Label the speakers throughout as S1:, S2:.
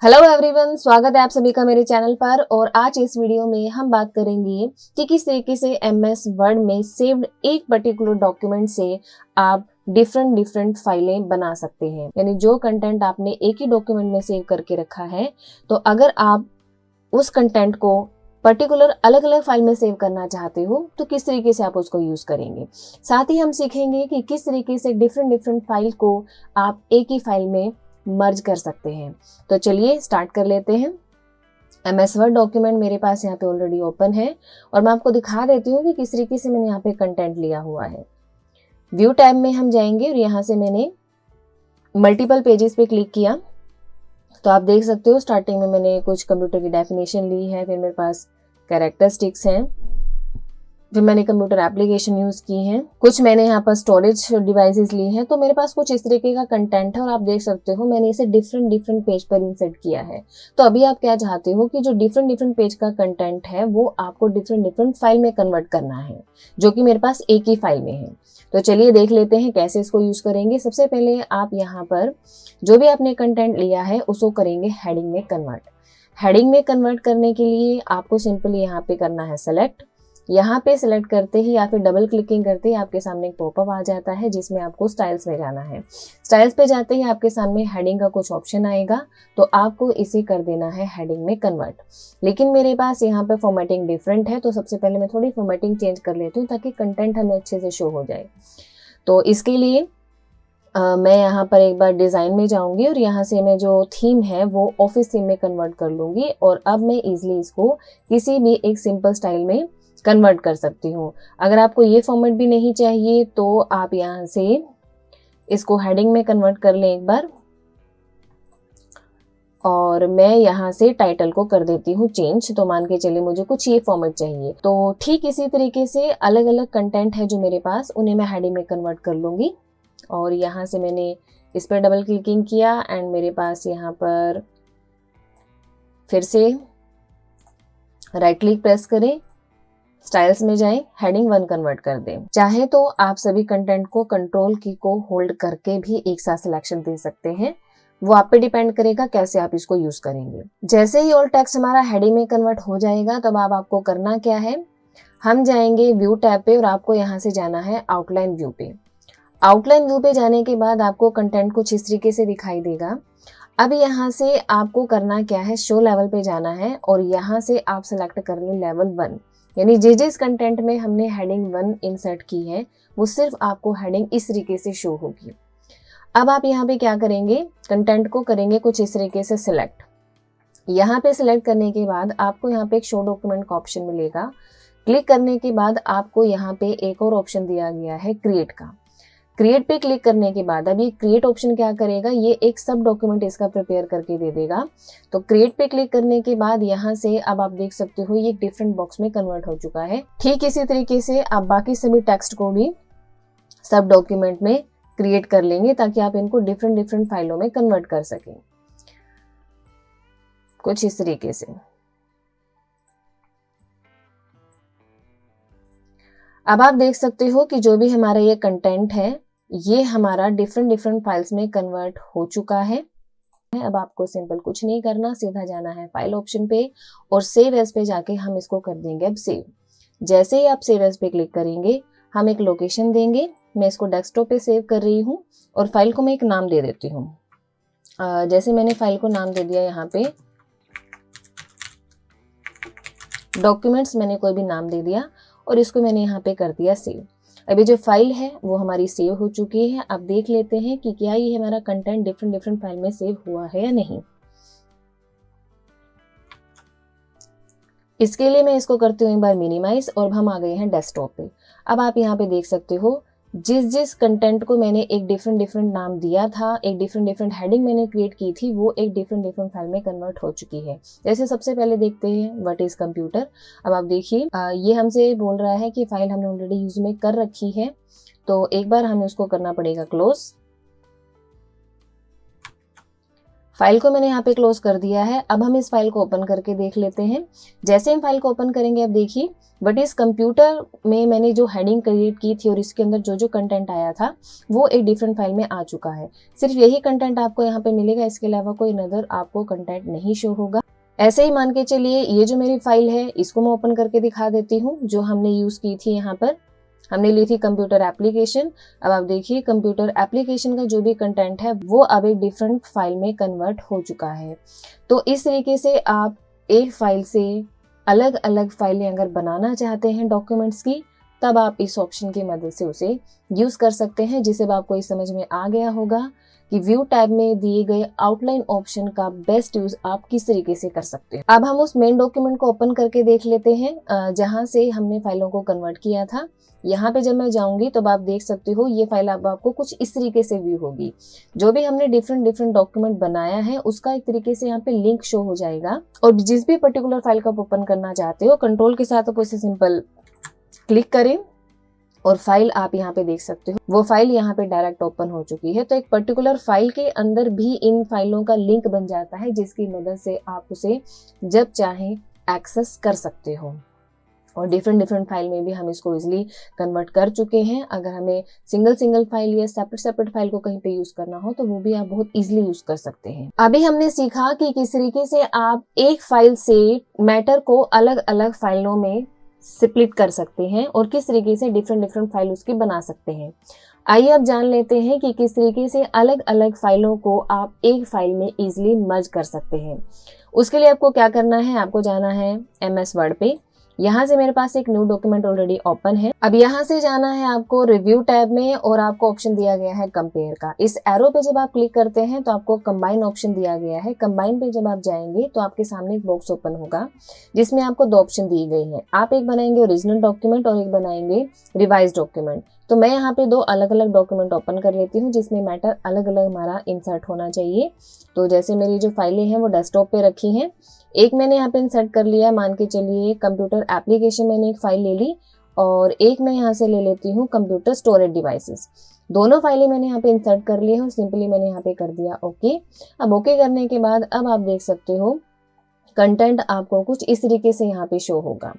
S1: Hello everyone, स्वागत है आप सभी का मेरे चैनल पर। और आज इस वीडियो में हम बात करेंगे कि किस तरीके से एमएस वर्ड में सेव्ड एक पर्टिकुलर डॉक्यूमेंट से आप डिफरेंट फाइलें बना सकते हैं। यानी जो कंटेंट आपने एक ही डॉक्यूमेंट में सेव करके रखा है, तो अगर आप उस कंटेंट को पर्टिकुलर अलग अलग फाइल में सेव करना चाहते हो तो किस तरीके से आप उसको यूज करेंगे। साथ ही हम सीखेंगे कि किस तरीके से डिफरेंट फाइल को आप एक ही फाइल में मर्ज कर सकते हैं। तो चलिए स्टार्ट कर लेते हैं। एमएस वर्ड डॉक्यूमेंट मेरे पास यहाँ पे ऑलरेडी ओपन है और मैं आपको दिखा देती हूँ कि किस तरीके से मैंने यहाँ पे कंटेंट लिया हुआ है। व्यू टैब में हम जाएंगे और यहाँ से मैंने मल्टीपल पेजेस पे क्लिक किया तो आप देख सकते हो स्टार्टिंग में मैंने कुछ कंप्यूटर की डेफिनेशन ली है, फिर मेरे पास कैरेक्टरिस्टिक्स हैं, फिर मैंने कंप्यूटर एप्लीकेशन यूज की हैं, कुछ मैंने यहाँ पर स्टोरेज डिवाइसेस ली हैं। तो मेरे पास कुछ इस तरीके का कंटेंट है और आप देख सकते हो मैंने इसे डिफरेंट पेज पर इंसर्ट किया है। तो अभी आप क्या चाहते हो कि जो डिफरेंट पेज का कंटेंट है वो आपको डिफरेंट फाइल में कन्वर्ट करना है, जो कि मेरे पास एक ही फाइल में है। तो चलिए देख लेते हैं कैसे इसको यूज करेंगे। सबसे पहले आप यहाँ पर जो भी आपने कंटेंट लिया है उसको करेंगे हेडिंग में कन्वर्ट। हेडिंग में कन्वर्ट करने के लिए आपको सिंपली यहाँ पे करना है सेलेक्ट। यहाँ पे सिलेक्ट करते ही या फिर डबल क्लिकिंग करते ही आपके सामने एक पॉपअप आ जाता है जिसमें आपको स्टाइल्स में जाना है। स्टाइल्स पे जाते ही आपके सामने हेडिंग का कुछ ऑप्शन आएगा, तो आपको इसे कर देना है हेडिंग में कन्वर्ट। लेकिन मेरे पास यहाँ पे फॉर्मेटिंग डिफरेंट है, तो सबसे पहले मैं थोड़ी फॉर्मेटिंग चेंज कर लेती हूँ ताकि कंटेंट हमें अच्छे से शो हो जाए। तो इसके लिए मैं यहाँ पर एक बार डिज़ाइन में जाऊंगी और यहाँ से मैं जो थीम है वो ऑफिस थीम में कन्वर्ट कर लूंगी और अब मैं इजिली इसको किसी भी एक सिंपल स्टाइल में कन्वर्ट कर सकती हूँ। अगर आपको ये फॉर्मेट भी नहीं चाहिए तो आप यहाँ से इसको हेडिंग में कन्वर्ट कर लें एक बार, और मैं यहाँ से टाइटल को कर देती हूँ चेंज। तो मान के चलिए मुझे कुछ ये फॉर्मेट चाहिए, तो ठीक इसी तरीके से अलग अलग कंटेंट है जो मेरे पास, उन्हें मैं हेडिंग में कन्वर्ट कर लूंगी। और यहाँ से मैंने इस पर डबल क्लिकिंग किया एंड मेरे पास यहाँ पर फिर से राइट क्लिक प्रेस करें, स्टाइल्स में जाएं, हेडिंग 1 कन्वर्ट कर दें। चाहे तो आप सभी कंटेंट को कंट्रोल की को होल्ड करके भी एक साथ सिलेक्शन दे सकते हैं, वो आप पे डिपेंड करेगा कैसे आप इसको यूज करेंगे। जैसे ही ऑल टेक्स्ट हमारा हेडिंग में कन्वर्ट हो जाएगा तब अब आपको करना क्या है, हम जाएंगे व्यू टैब पे और आपको यहाँ से जाना है आउटलाइन व्यू पे। आउटलाइन व्यू पे जाने के बाद आपको कंटेंट कुछ इस तरीके से दिखाई देगा। अब यहाँ से आपको करना क्या है, शो लेवल पे जाना है और यहाँ से आप सिलेक्ट कर लें लेवल 1। यानी जिस कंटेंट में हमने हेडिंग 1 इंसर्ट की है वो सिर्फ आपको हेडिंग इस तरीके से शो होगी। अब आप यहाँ पे क्या करेंगे, कंटेंट को करेंगे कुछ इस तरीके से सिलेक्ट। यहाँ पे सिलेक्ट करने के बाद आपको यहाँ पे एक शो डॉक्यूमेंट का ऑप्शन मिलेगा। क्लिक करने के बाद आपको यहाँ पे एक और ऑप्शन दिया गया है क्रिएट का। क्रिएट पे क्लिक करने के बाद अब ये क्रिएट ऑप्शन क्या करेगा, ये एक सब डॉक्यूमेंट इसका प्रिपेयर करके दे देगा। तो क्रिएट पे क्लिक करने के बाद यहाँ से अब आप देख सकते हो ये डिफरेंट बॉक्स में कन्वर्ट हो चुका है। ठीक इसी तरीके से आप बाकी सभी टेक्स्ट को भी सब डॉक्यूमेंट में क्रिएट कर लेंगे ताकि आप इनको डिफरेंट फाइलों में कन्वर्ट कर सकें, कुछ इस तरीके से। अब आप देख सकते हो कि जो भी हमारा ये कंटेंट है ये हमारा डिफरेंट फाइल्स में कन्वर्ट हो चुका है। अब आपको सिंपल कुछ नहीं करना, सीधा जाना है फाइल ऑप्शन पे और सेव एज पे जाके हम इसको कर देंगे अब सेव। जैसे ही आप सेव एज पे क्लिक करेंगे हम एक लोकेशन देंगे। मैं इसको डेस्कटॉप पे सेव कर रही हूँ और फाइल को मैं एक नाम दे देती हूँ। जैसे मैंने फाइल को नाम दे दिया यहाँ पे डॉक्यूमेंट्स, मैंने कोई भी नाम दे दिया और इसको मैंने यहाँ पे कर दिया सेव। अभी जो फाइल है वो हमारी सेव हो चुकी है। अब देख लेते हैं कि क्या ये हमारा कंटेंट डिफरेंट फाइल में सेव हुआ है या नहीं। इसके लिए मैं इसको करती हूँ एक बार मिनिमाइज और हम आ गए हैं डेस्कटॉप पे। अब आप यहाँ पे देख सकते हो जिस कंटेंट को मैंने एक डिफरेंट नाम दिया था, एक डिफरेंट हेडिंग मैंने क्रिएट की थी, वो एक डिफरेंट फाइल में कन्वर्ट हो चुकी है। जैसे सबसे पहले देखते हैं व्हाट इज कंप्यूटर। अब आप देखिए ये हमसे बोल रहा है कि फाइल हमने ऑलरेडी यूज में कर रखी है, तो एक बार हमें उसको करना पड़ेगा क्लोज। फाइल को मैंने यहाँ पे क्लोज कर दिया है। अब हम इस फाइल को ओपन करके देख लेते हैं। जैसे हम फाइल को ओपन करेंगे, अब देखिए बट इस कंप्यूटर में मैंने जो हेडिंग क्रिएट की थी और इसके अंदर जो जो कंटेंट आया था वो एक डिफरेंट फाइल में आ चुका है। सिर्फ यही कंटेंट आपको यहाँ पे मिलेगा, इसके अलावा कोई नदर आपको कंटेंट नहीं शो होगा। ऐसे ही मान के चलिए ये जो मेरी फाइल है इसको मैं ओपन करके दिखा देती हूँ, जो हमने यूज की थी। यहाँ पर हमने ली थी कंप्यूटर एप्लीकेशन। अब आप देखिए कंप्यूटर एप्लीकेशन का जो भी कंटेंट है वो अब एक डिफरेंट फाइल में कन्वर्ट हो चुका है। तो इस तरीके से आप एक फाइल से अलग अलग फाइलें अगर बनाना चाहते हैं डॉक्यूमेंट्स की, तब आप इस ऑप्शन की मदद से उसे यूज कर सकते हैं, जिसे आपको इस समझ में आ गया होगा कि व्यू टैब में दिए गए आउटलाइन ऑप्शन का बेस्ट यूज आप किस तरीके से कर सकते हैं। अब हम उस मेन डॉक्यूमेंट को ओपन करके देख लेते हैं जहां से हमने फाइलों को कन्वर्ट किया था। यहाँ पे जब मैं जाऊंगी तो आप देख सकते हो ये फाइल अब आपको कुछ इस तरीके से व्यू होगी। जो भी हमने डिफरेंट डॉक्यूमेंट बनाया है उसका एक तरीके से यहाँ पे लिंक शो हो जाएगा, और जिस भी पर्टिकुलर फाइल को आप ओपन करना चाहते हो कंट्रोल के साथ आप उसे सिंपल क्लिक करें और फाइल आप यहाँ पे देख सकते हो वो फाइल यहाँ पे डायरेक्ट ओपन हो चुकी है। तो एक पर्टिकुलर फाइल के अंदर भी इन फाइलों का लिंक बन जाता है, जिसकी मदद से आप उसे जब चाहें एक्सेस कर सकते हो। और डिफरेंट फाइल में भी हम इसको इजीली कन्वर्ट कर चुके हैं। अगर हमें सिंगल फाइल या सेपरेट फाइल को कहीं पे यूज करना हो तो वो भी आप बहुत इजीली यूज कर सकते हैं। अभी हमने सीखा कि किस तरीके से आप एक फाइल से मैटर को अलग अलग फाइलों में स्प्लिट कर सकते हैं और किस तरीके से डिफरेंट फाइल उसकी बना सकते हैं। आइए अब जान लेते हैं कि किस तरीके से अलग अलग फाइलों को आप एक फाइल में इजीली मर्ज कर सकते हैं। उसके लिए आपको क्या करना है, आपको जाना है MS वर्ड पे। यहाँ से मेरे पास एक न्यू डॉक्यूमेंट ऑलरेडी ओपन है। अब यहाँ से जाना है आपको रिव्यू टैब में और आपको ऑप्शन दिया गया है कंपेयर का। इस एरो पे जब आप क्लिक करते हैं तो आपको कंबाइन ऑप्शन दिया गया है। कंबाइन पे जब आप जाएंगे तो आपके सामने एक बॉक्स ओपन होगा जिसमें आपको दो ऑप्शन दी गई है। आप एक बनाएंगे ओरिजिनल डॉक्यूमेंट और एक बनाएंगे रिवाइज डॉक्यूमेंट। तो मैं यहाँ पे दो अलग अलग डॉक्यूमेंट ओपन कर लेती हूँ जिसमें मैटर अलग अलग हमारा इंसर्ट होना चाहिए। तो जैसे मेरी जो फाइलें हैं वो डेस्कटॉप पे रखी हैं, एक मैंने यहाँ पे इंसर्ट कर लिया, मान के चलिए कंप्यूटर एप्लीकेशन मैंने एक फाइल ले ली, और एक मैं यहाँ से ले लेती हूँ कंप्यूटर स्टोरेज डिवाइसेस। दोनों फाइलें मैंने यहाँ पे इंसर्ट कर ली है और सिंपली मैंने यहाँ पे कर दिया ओके। अब ओके करने के बाद अब आप देख सकते हो कंटेंट आपको कुछ इस तरीके से यहाँ पे शो होगा।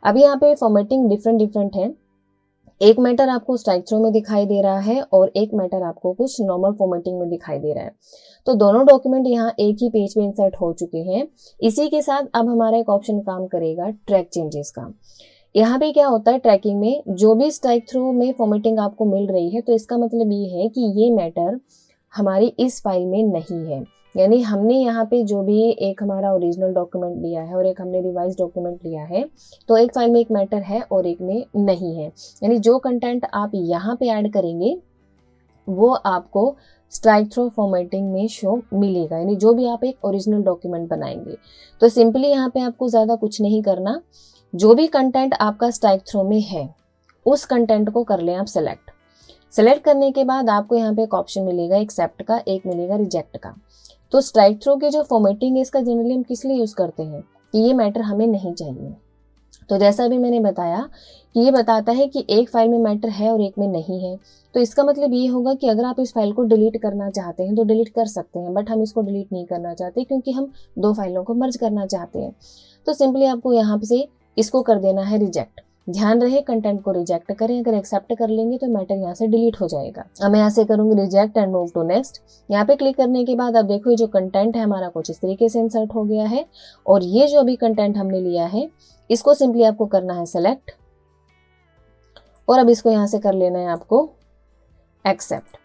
S1: अब यहाँ पे फॉर्मेटिंग डिफरेंट है। एक मैटर आपको स्ट्राइक थ्रू में दिखाई दे रहा है और एक मैटर आपको कुछ नॉर्मल फॉर्मेटिंग में दिखाई दे रहा है। तो दोनों डॉक्यूमेंट यहाँ एक ही पेज पे इंसर्ट हो चुके हैं। इसी के साथ अब हमारा एक ऑप्शन काम करेगा ट्रैक चेंजेस का। यहाँ पे क्या होता है, ट्रैकिंग में जो भी स्ट्राइक थ्रू में फॉर्मेटिंग आपको मिल रही है तो इसका मतलब ये है कि ये मैटर हमारी इस फाइल में नहीं है। यानी हमने यहाँ पे जो भी एक हमारा ओरिजिनल डॉक्यूमेंट लिया है और एक हमने रिवाइज डॉक्यूमेंट लिया है, तो एक फाइल में एक मैटर है और एक में नहीं है। यानी जो कंटेंट आप यहाँ पे ऐड करेंगे वो आपको स्ट्राइक थ्रू फॉर्मेटिंग में शो मिलेगा। यानी जो भी आप एक ओरिजिनल डॉक्यूमेंट बनाएंगे तो सिंपली यहाँ पे आपको ज़्यादा कुछ नहीं करना, जो भी कंटेंट आपका स्ट्राइक थ्रू में है उस कंटेंट को कर लें आप सेलेक्ट करने के बाद आपको यहाँ पे एक ऑप्शन मिलेगा एक्सेप्ट का, एक मिलेगा रिजेक्ट का। तो स्ट्राइक थ्रू की जो फॉर्मेटिंग है इसका जनरली हम किस लिए यूज करते हैं कि ये मैटर हमें नहीं चाहिए। तो जैसा भी मैंने बताया कि ये बताता है कि एक फाइल में मैटर है और एक में नहीं है, तो इसका मतलब ये होगा कि अगर आप इस फाइल को डिलीट करना चाहते हैं तो डिलीट कर सकते हैं, बट हम इसको डिलीट नहीं करना चाहते क्योंकि हम दो फाइलों को मर्ज करना चाहते हैं। तो सिंपली आपको यहाँ से इसको कर देना है रिजेक्ट। ध्यान रहे कंटेंट को रिजेक्ट करें, अगर एक्सेप्ट कर लेंगे तो मैटर यहाँ से डिलीट हो जाएगा। अब मैं यहाँ से करूंगी reject and move to next. यहाँ पे क्लिक करने के बाद अब देखो ये जो कंटेंट है हमारा कुछ इस तरीके से इंसर्ट हो गया है, और ये जो अभी कंटेंट हमने लिया है इसको सिंपली आपको करना है सेलेक्ट, और अब इसको यहाँ से कर लेना है आपको एक्सेप्ट।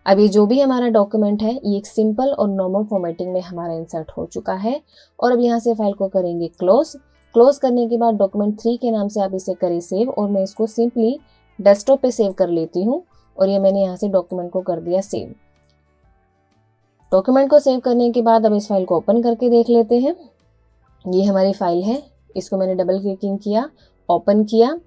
S1: अब ये जो भी हमारा डॉक्यूमेंट है ये एक सिंपल और नॉर्मल फॉर्मेटिंग में हमारा इंसर्ट हो चुका है। और अब यहाँ से फाइल को करेंगे क्लोज करने के बाद डॉक्यूमेंट 3 के नाम से आप इसे करें सेव, और मैं इसको सिंपली डेस्कटॉप पे सेव कर लेती हूँ। और ये मैंने यहाँ से डॉक्यूमेंट को कर दिया सेव। डॉक्यूमेंट को सेव करने के बाद अब इस फाइल को ओपन करके देख लेते हैं। ये हमारी फाइल है, इसको मैंने डबल क्लिकिंग किया, ओपन किया।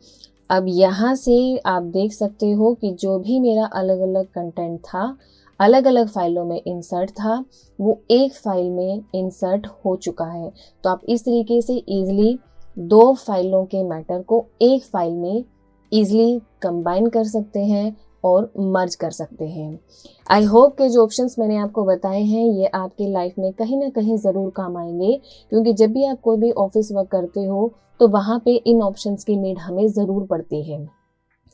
S1: अब यहाँ से आप देख सकते हो कि जो भी मेरा अलग अलग कंटेंट था, अलग अलग फाइलों में इंसर्ट था, वो एक फाइल में इंसर्ट हो चुका है। तो आप इस तरीके से इजीली दो फाइलों के मैटर को एक फाइल में इजीली कंबाइन कर सकते हैं, और मर्ज कर सकते हैं। आई होप के जो ऑप्शंस मैंने आपको बताए हैं ये आपके लाइफ में कहीं ना कहीं ज़रूर काम आएंगे, क्योंकि जब भी आप कोई भी ऑफिस वर्क करते हो तो वहाँ पे इन ऑप्शंस की नीड हमें ज़रूर पड़ती है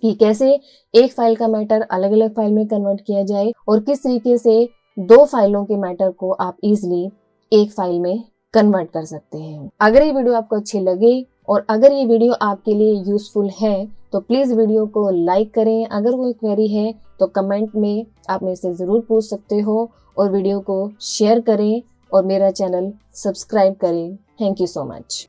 S1: कि कैसे एक फाइल का मैटर अलग अलग फाइल में कन्वर्ट किया जाए और किस तरीके से दो फाइलों के मैटर को आप इजीली एक फाइल में कन्वर्ट कर सकते हैं। अगर ये वीडियो आपको अच्छी लगे और अगर ये वीडियो आपके लिए यूजफुल है तो प्लीज वीडियो को लाइक करें। अगर कोई क्वेरी है तो कमेंट में आप मेरे से जरूर पूछ सकते हो और वीडियो को शेयर करें और मेरा चैनल सब्सक्राइब करें। Thank you so much.